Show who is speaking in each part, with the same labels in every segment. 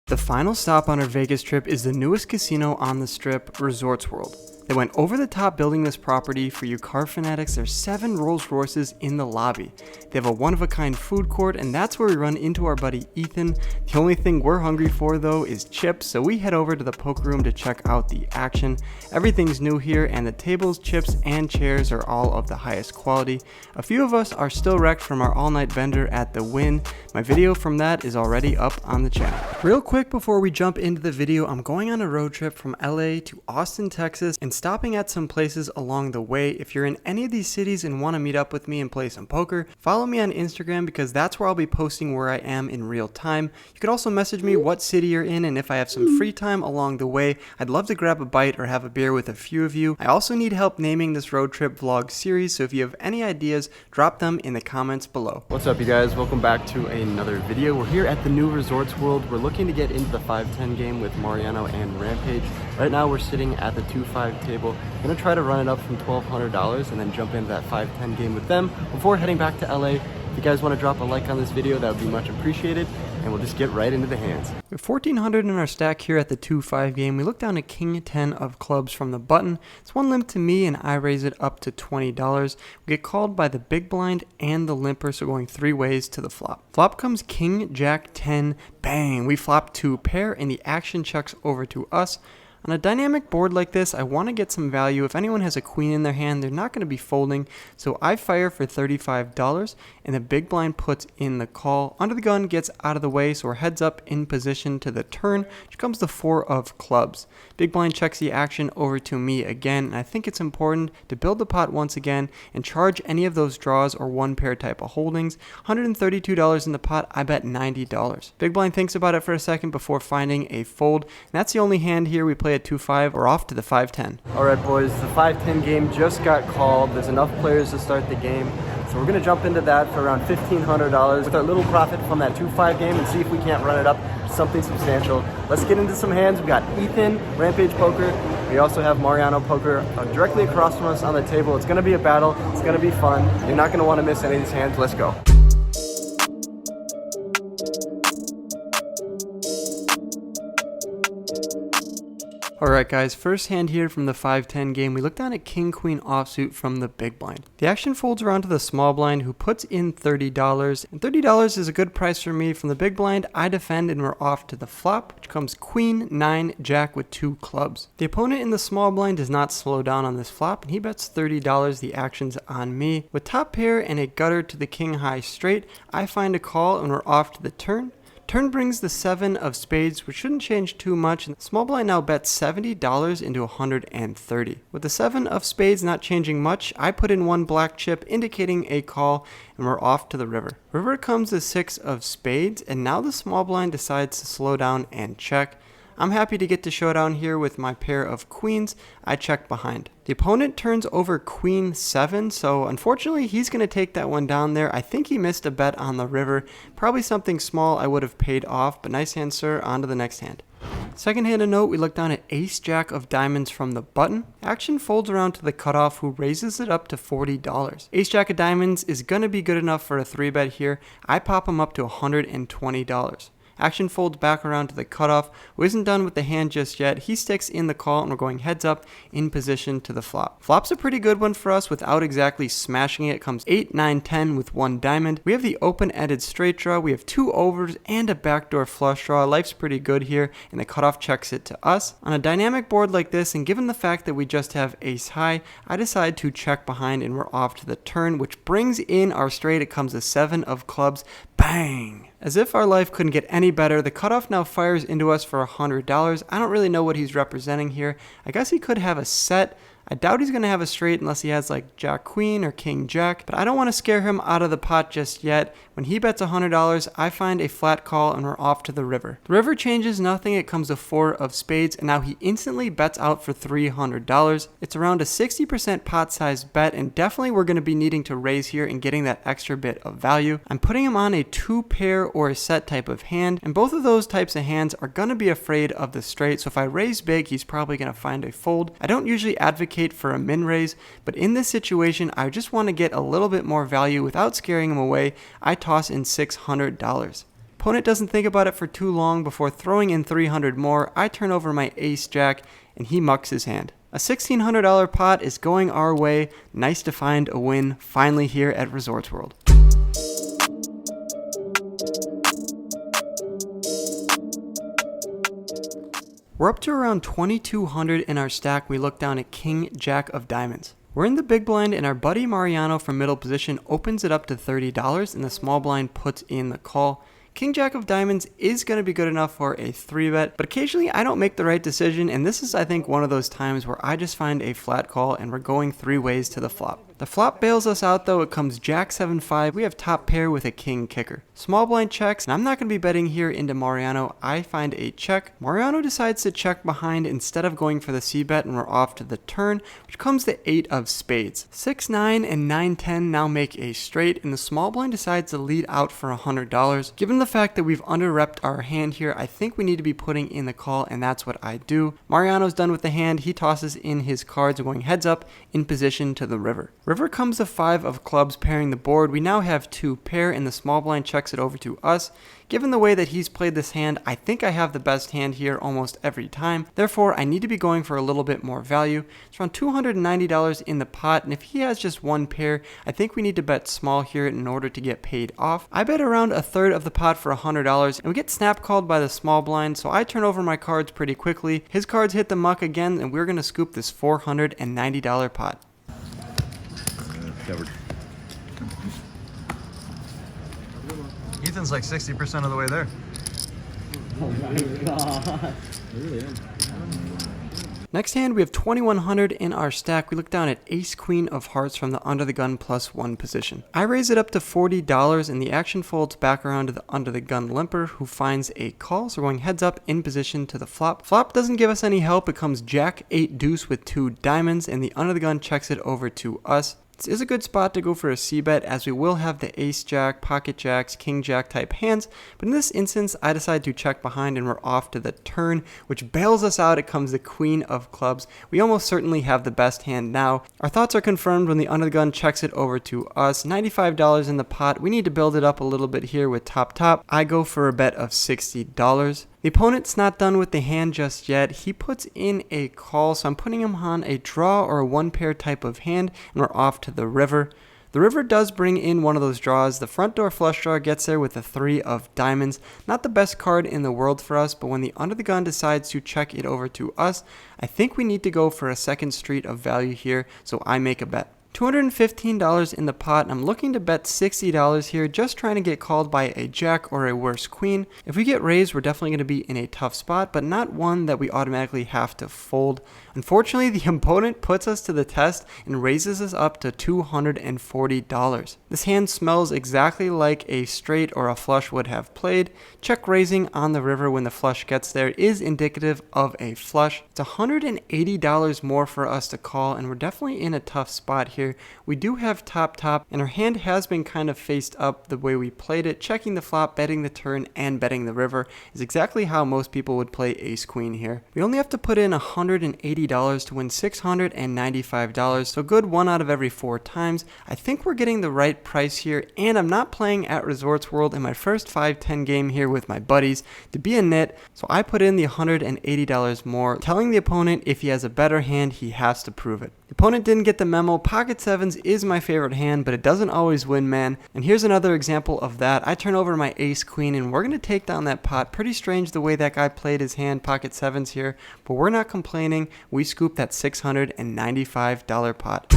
Speaker 1: The final stop on our Vegas trip is the newest casino on the Strip, Resorts World. They went over the top building this property. For you car fanatics, there's 7 Rolls Royces in the lobby. They have a one-of-a-kind food court, and that's where we run into our buddy Ethan. The only thing we're hungry for, though, is chips, so we head over to the poker room to check out the action. Everything's new here, and the tables, chips, and chairs are all of the highest quality. A few of us are still wrecked from our all-night bender at the Wynn. My video from that is already up on the channel. Real quick before we jump into the video, I'm going on a road trip from LA to Austin, Texas, and stopping at some places along the way. If you're in any of these cities and want to meet up with me and play some poker, follow me on Instagram because that's where I'll be posting where I am in real time. You could also message me what city you're in, and if I have some free time along the way, I'd love to grab a bite or have a beer with a few of you. I also need help naming this road trip vlog series, so if you have any ideas, drop them in the comments below. What's up, you guys? Welcome back to another video. We're here at the new Resorts World. We're looking to get into the 5-10 game with Mariano and Rampage. Right now we're sitting at the 2-5 table. I'm gonna try to run it up from $1,200 and then jump into that 5-10 game with them before heading back to LA. If you guys want to drop a like on this video, that would be much appreciated, and we'll just get right into the hands. We have 1,400 in our stack here at the 2-5 game. We look down at King 10 of clubs from the button. It's one limp to me, and I raise it up to $20. We get called by the big blind and the limper, so going 3 ways to the flop. Flop comes King Jack 10. Bang! We flop 2 pair, and the action checks over to us. On a dynamic board like this, I want to get some value. If anyone has a queen in their hand, they're not going to be folding, so I fire for $35, and the big blind puts in the call. Under the gun gets out of the way, so we're heads up in position to the turn, which comes the 4 of clubs. Big blind checks the action over to me again, and I think it's important to build the pot once again and charge any of those draws or one pair type of holdings. $132 in the pot, I bet $90. Big blind thinks about it for a second before finding a fold, and that's the only hand here. We play at 2-5, we're off to the 5-10. Alright boys, the 5-10 game just got called. There's enough players to start the game, so we're going to jump into that for around $1,500 with our little profit from that 2-5 game and see if we can't run it up to something substantial. Let's get into some hands. We got Ethan, Rampage Poker. We also have Mariano Poker directly across from us on the table. It's going to be a battle. It's going to be fun. You're not going to want to miss any of these hands. Let's go. Alright guys, first hand here from the 5-10 game. We look down at King Queen offsuit from the big blind. The action folds around to the small blind, who puts in $30, and $30 is a good price for me. From the big blind, I defend, and we're off to the flop, which comes Queen 9 Jack with 2 clubs. The opponent in the small blind does not slow down on this flop, and he bets $30. The action's on me. With top pair and a gutter to the King high straight, I find a call, and we're off to the turn. Turn brings the 7 of spades, which shouldn't change too much, and the small blind now bets $70 into $130. With the 7 of spades not changing much, I put in 1 black chip, indicating a call, and we're off to the river. River comes the 6 of spades, and now the small blind decides to slow down and check. I'm happy to get to showdown here with my pair of queens. I check behind. The opponent turns over Queen 7, so unfortunately he's going to take that one down there. I think he missed a bet on the river. Probably something small I would have paid off, but nice hand, sir. On to the next hand. Second hand of note, we look down at Ace Jack of diamonds from the button. Action folds around to the cutoff, who raises it up to $40. Ace Jack of diamonds is going to be good enough for a 3-bet here. I pop him up to $120. Action folds back around to the cutoff, who isn't done with the hand just yet. He sticks in the call, and we're going heads up in position to the flop. Flop's a pretty good one for us without exactly smashing it. It comes 8, 9, 10 with 1 diamond. We have the open-ended straight draw. We have 2 overs and a backdoor flush draw. Life's pretty good here, and the cutoff checks it to us. On a dynamic board like this, and given the fact that we just have ace high, I decide to check behind, and we're off to the turn, which brings in our straight. It comes a 7 of clubs. Bang! As if our life couldn't get any better, the cutoff now fires into us for $100. I don't really know what he's representing here. I guess he could have a set. I doubt he's going to have a straight unless he has like Jack Queen or King Jack, but I don't want to scare him out of the pot just yet. When he bets $100, I find a flat call, and we're off to the river. The river changes nothing. It comes a 4 of spades, and now he instantly bets out for $300. It's around a 60% pot size bet, and definitely we're going to be needing to raise here and getting that extra bit of value. I'm putting him on a 2 pair or a set type of hand, and both of those types of hands are going to be afraid of the straight, so if I raise big, he's probably going to find a fold. I don't usually advocate for a min raise, but in this situation, I just want to get a little bit more value without scaring him away. I toss in $600. Opponent doesn't think about it for too long before throwing in 300 more. I turn over my ace jack and he mucks his hand. A $1,600 pot is going our way. Nice to find a win finally here at Resorts World. We're up to around 2,200 in our stack. We look down at King Jack of Diamonds. We're in the big blind and our buddy Mariano from middle position opens it up to $30 and the small blind puts in the call. King Jack of Diamonds is going to be good enough for a 3-bet, but occasionally I don't make the right decision, and this is, I think, one of those times where I just find a flat call and we're going 3 ways to the flop. The flop bails us out though. It comes Jack 7-5. We have top pair with a king kicker. Small blind checks, and I'm not going to be betting here into Mariano. I find a check. Mariano decides to check behind instead of going for the c-bet, and we're off to the turn, which comes the 8 of spades. 6-9 and 9-10 now make a straight, and the small blind decides to lead out for $100. Given the fact that we've under-repped our hand here, I think we need to be putting in the call, and that's what I do. Mariano's done with the hand. He tosses in his cards, going heads up in position to the river. River comes the 5 of clubs pairing the board. We now have 2 pair and the small blind checks it over to us. Given the way that he's played this hand, I think I have the best hand here almost every time. Therefore, I need to be going for a little bit more value. It's around $290 in the pot, and if he has just 1 pair, I think we need to bet small here in order to get paid off. I bet around a third of the pot for $100, and we get snap called by the small blind, so I turn over my cards pretty quickly. His cards hit the muck again, and we're going to scoop this $490 pot.
Speaker 2: Covered.
Speaker 1: Ethan's like 60% of the way there.
Speaker 3: Oh my god. Really?
Speaker 1: Next hand, we have 2,100 in our stack. We look down at ace queen of hearts from the under the gun +1 position. I raise it up to $40 and the action folds back around to the under the gun limper, who finds a call. So we're going heads up in position to the flop. Flop doesn't give us any help. It comes jack 8 deuce with 2 diamonds, and the under the gun checks it over to us. This is a good spot to go for a c-bet, as we will have the ace jack, pocket jacks, king jack type hands, but in this instance I decide to check behind and we're off to the turn, which bails us out. It comes the queen of clubs. We almost certainly have the best hand now. Our thoughts are confirmed when the under the gun checks it over to us. $95 in the pot. We need to build it up a little bit here with top. I go for a bet of $60. The opponent's not done with the hand just yet. He puts in a call, so I'm putting him on a draw or a 1 pair type of hand, and we're off to the river. The river does bring in one of those draws. The front door flush draw gets there with the 3 of diamonds. Not the best card in the world for us, but when the under the gun decides to check it over to us, I think we need to go for a second street of value here, so I make a bet. $215 in the pot, and I'm looking to bet $60 here, just trying to get called by a jack or a worse queen. If we get raised, we're definitely going to be in a tough spot, but not one that we automatically have to fold. Unfortunately, the opponent puts us to the test and raises us up to $240. This hand smells exactly like a straight or a flush would have played. Check raising on the river when the flush gets there is indicative of a flush. It's $180 more for us to call, and we're definitely in a tough spot here. We do have top, and our hand has been kind of faced up the way we played it. Checking the flop, betting the turn, and betting the river is exactly how most people would play ace queen here. We only have to put in $180 to win $695, so good 1 out of every 4 times. I think we're getting the right price here, and I'm not playing at Resorts World in my first 5-10 game here with my buddies to be a nit, so I put in the $180 more, telling the opponent if he has a better hand, he has to prove it. The opponent didn't get the memo. Pocket sevens is my favorite hand, but it doesn't always win, man. And here's another example of that. I turn over my ace queen, and we're going to take down that pot. Pretty strange the way that guy played his hand, pocket sevens here, but we're not complaining. We scoop that $695 pot.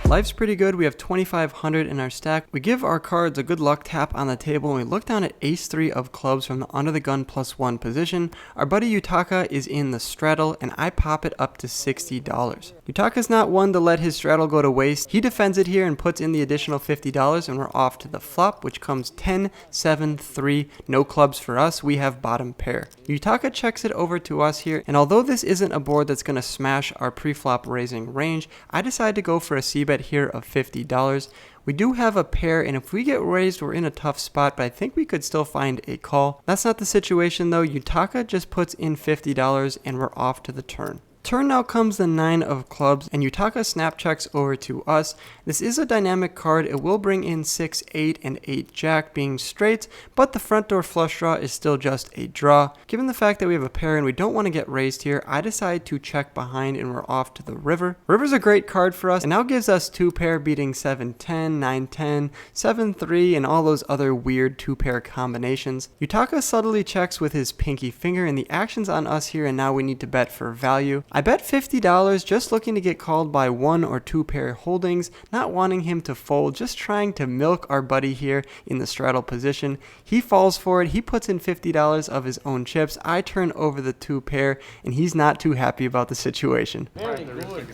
Speaker 1: Life's pretty good. We have 2,500 in our stack. We give our cards a good luck tap on the table, and we look down at ace 3 of clubs from the under the gun +1 position. Our buddy Yutaka is in the straddle, and I pop it up to $60. Yutaka's not one to let his straddle go to waste. He defends it here and puts in the additional $50, and we're off to the flop, which comes 10, 7, 3, no clubs for us. We have bottom pair. Yutaka checks it over to us here, and although this isn't a board that's going to smash our pre-flop raising range, I decided to go for a c-bet here of $50. We do have a pair, and if we get raised, we're in a tough spot, but I think we could still find a call. That's not the situation though. Yutaka just puts in $50, and we're off to the turn. Turn now comes the 9 of clubs, and Yutaka snap checks over to us. This is a dynamic card. It will bring in 6, 8, and 8 jack being straights, but the front door flush draw is still just a draw. Given the fact that we have a pair and we don't want to get raised here, I decide to check behind, and we're off to the river. River's a great card for us, and now gives us 2 pair beating 7, 10, 9, 10, 7, 3, and all those other weird 2 pair combinations. Yutaka subtly checks with his pinky finger, and the action's on us here, and now we need to bet for value. I bet $50 just looking to get called by 1 or 2 pair holdings, not wanting him to fold, just trying to milk our buddy here in the straddle position. He falls for it. He puts in $50 of his own chips. I turn over the 2 pair, and he's not too happy about the situation.
Speaker 2: Very good.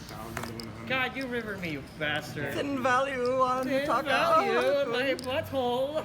Speaker 2: God, you rivered me, you bastard.
Speaker 1: Didn't value on
Speaker 2: Didn't value my butthole.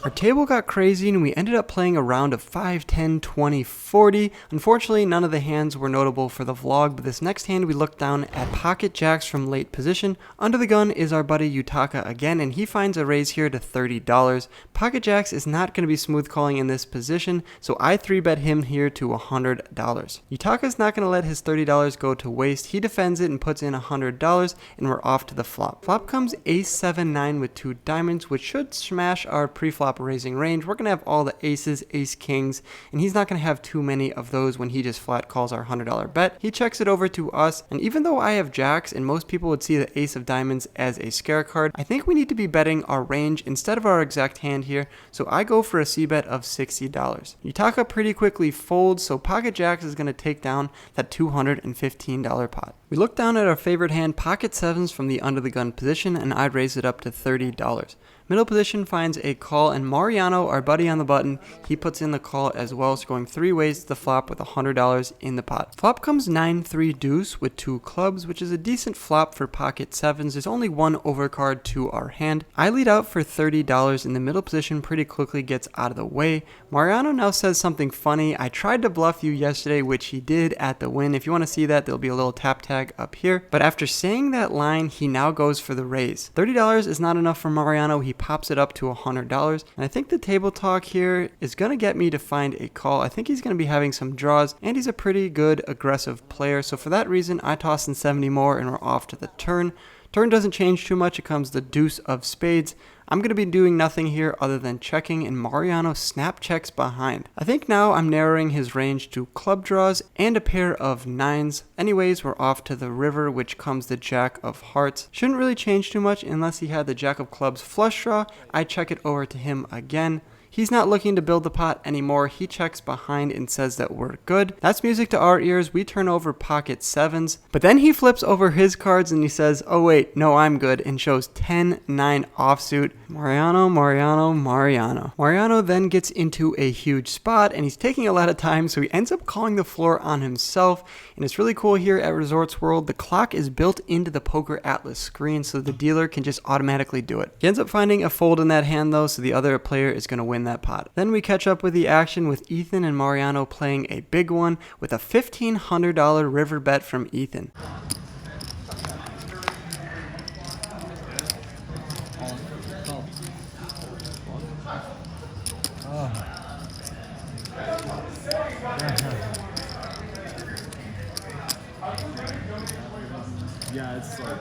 Speaker 1: Our table got crazy and we ended up playing a round of 5, 10, 20, 40. Unfortunately, none of the hands were notable for the vlog, but this next hand we looked down at pocket jacks from late position. Under the gun is our buddy Yutaka again, and he finds a raise here to $30. Pocket jacks is not going to be smooth calling in this position, so I 3-bet him here to $100. Yutaka's not going to let his $30 go to waste. He defends it and puts in $100, and we're off to the flop. Flop comes ace 7, 9 with 2 diamonds, which should smash our pre-flop raising range. We're going to have all the aces, ace kings, and he's not going to have too many of those when he just flat calls our $100 bet. He checks it over to us, and even though I have jacks and most people would see the ace of diamonds as a scare card, I think we need to be betting our range instead of our exact hand here, so I go for a c-bet of $60. Yutaka pretty quickly folds, so pocket jacks is going to take down that $215 pot. We look down at our favorite hand, pocket sevens from the under the gun position, and I'd raise it up to $30. Middle position finds a call, and Mariano, our buddy on the button, he puts in the call as well, so going 3 ways to the flop with $100 in the pot. Flop comes 9-3 deuce with 2 clubs, which is a decent flop for pocket sevens. There's only 1 overcard to our hand. I lead out for $30, and the middle position pretty quickly gets out of the way. Mariano now says something funny. I tried to bluff you yesterday, which he did at the win. If you want to see that, there'll be a little tap tag up here. But after saying that line, he now goes for the raise. $30 is not enough for Mariano. He pops it up to $100, and I think the table talk here is going to get me to find a call. I think he's going to be having some draws, and he's a pretty good aggressive player, so for that reason I toss in 70 more and we're off to the turn. Turn doesn't change too much. It comes the deuce of spades. I'm going to be doing nothing here other than checking, and Mariano snap checks behind. I think now I'm narrowing his range to club draws and a pair of 9s. Anyways, we're off to the river, which comes the jack of hearts. Shouldn't really change too much unless he had the jack of clubs flush draw. I check it over to him again. He's not looking to build the pot anymore. He checks behind and says that we're good. That's music to our ears. We turn over pocket sevens, but then he flips over his cards and he says, oh wait, no, I'm good, and shows 10-9 offsuit. Mariano. Mariano then gets into a huge spot, and he's taking a lot of time, so he ends up calling the floor on himself. And it's really cool here at Resorts World. The clock is built into the Poker Atlas screen, so the dealer can just automatically do it. He ends up finding a fold in that hand though, so the other player is going to win that pot. Then we catch up with the action with Ethan and Mariano playing a big one with a $1,500 river bet from Ethan.
Speaker 3: Yeah, it's like...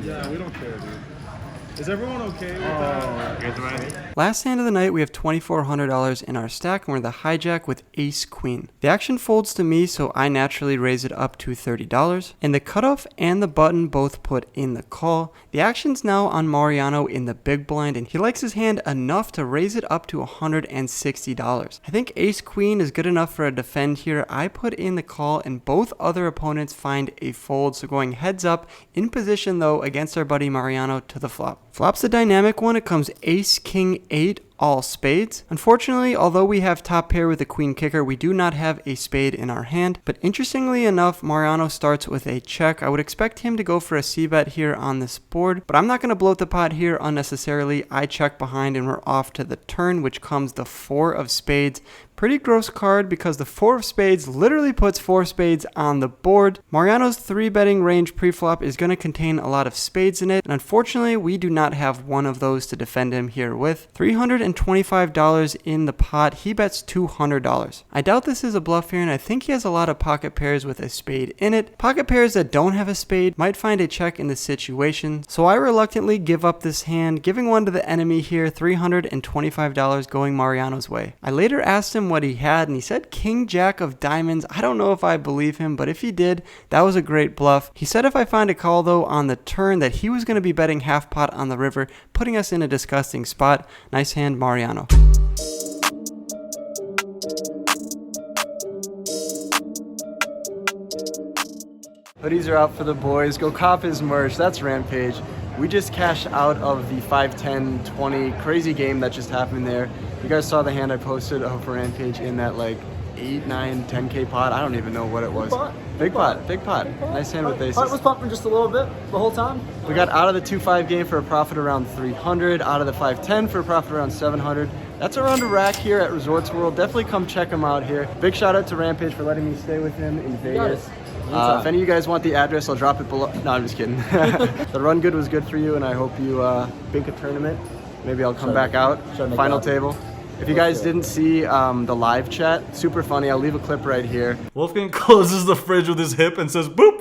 Speaker 4: Yeah, we don't care, dude. Is everyone okay with that?
Speaker 3: You guys ready?
Speaker 1: Last hand of the night, we have $2,400 in our stack, and we're the hijack with ace queen. The action folds to me, so I naturally raise it up to $30. And the cutoff and the button both put in the call. The action's now on Mariano in the big blind, and he likes his hand enough to raise it up to $160. I think ace queen is good enough for a defend here. I put in the call, and both other opponents find a fold, so going heads up in position though against our buddy Mariano to the flop. Flop's a dynamic one. It comes ace king 8 all spades. Unfortunately, although we have top pair with a queen kicker, we do not have a spade in our hand. But interestingly enough, Mariano starts with a check. I would expect him to go for a c-bet here on this board, but I'm not going to bloat the pot here unnecessarily. I check behind and we're off to the turn, which comes the 4 of spades. Pretty gross card because the 4 of spades literally puts 4 spades on the board. Mariano's 3-betting range preflop is going to contain a lot of spades in it, and unfortunately we do not have one of those to defend him here with. $325 in the pot, he bets $200. I doubt this is a bluff here, and I think he has a lot of pocket pairs with a spade in it. Pocket pairs that don't have a spade might find a check in this situation, so I reluctantly give up this hand, giving one to the enemy here, $325 going Mariano's way. I later asked him what he had, and he said king jack of diamonds. I don't know if I believe him, but if he did, that was a great bluff. He said if I find a call though on the turn that he was going to be betting half pot on the river, putting us in a disgusting spot. Nice hand, Mariano. Hoodies are out for the boys. Go cop his merch. That's Rampage. We just cashed out of the 5-10-20 crazy game that just happened there. You guys saw the hand I posted of Rampage in that like 8, 9, 10K pot. I don't even know what it was. Big pot. Nice hand with aces.
Speaker 3: Pot was pumping just a little bit the whole time.
Speaker 1: We got out of the 2-5 game for a profit around 300, out of the 5-10 for a profit around 700. That's around a rack here at Resorts World. Definitely come check him out here. Big shout out to Rampage for letting me stay with him in Vegas. If any of you guys want the address, I'll drop it below. No, I'm just kidding. The run good was good for you, and I hope you bink a tournament. Maybe I'll come back out. Final table. If you guys didn't see the live chat, super funny. I'll leave a clip right here.
Speaker 4: Wolfgang closes the fridge with his hip and says, boop.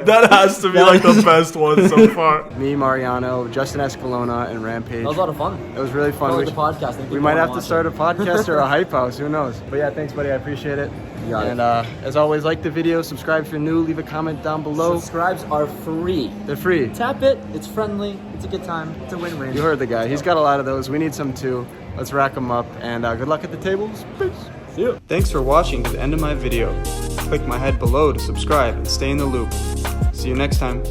Speaker 4: That has to be like the best one so far.
Speaker 1: Me, Mariano, Justin Escalona, and Rampage.
Speaker 3: That was a lot of fun.
Speaker 1: It was really fun.
Speaker 3: The podcast.
Speaker 1: We might have to start a podcast or a hype house. Who knows? But yeah, thanks, buddy. I appreciate it. And as always, like the video, subscribe if you're new, leave a comment down below.
Speaker 3: Subscribes are free.
Speaker 1: They're free.
Speaker 3: Tap it. It's friendly. It's a good time. It's a win-win.
Speaker 1: You heard the guy. He's got a lot of those. We need some too. Let's rack them up. And good luck at the tables. Peace.
Speaker 3: See you.
Speaker 1: Thanks for watching to the end of my video. Click my head below to subscribe and stay in the loop. See you next time.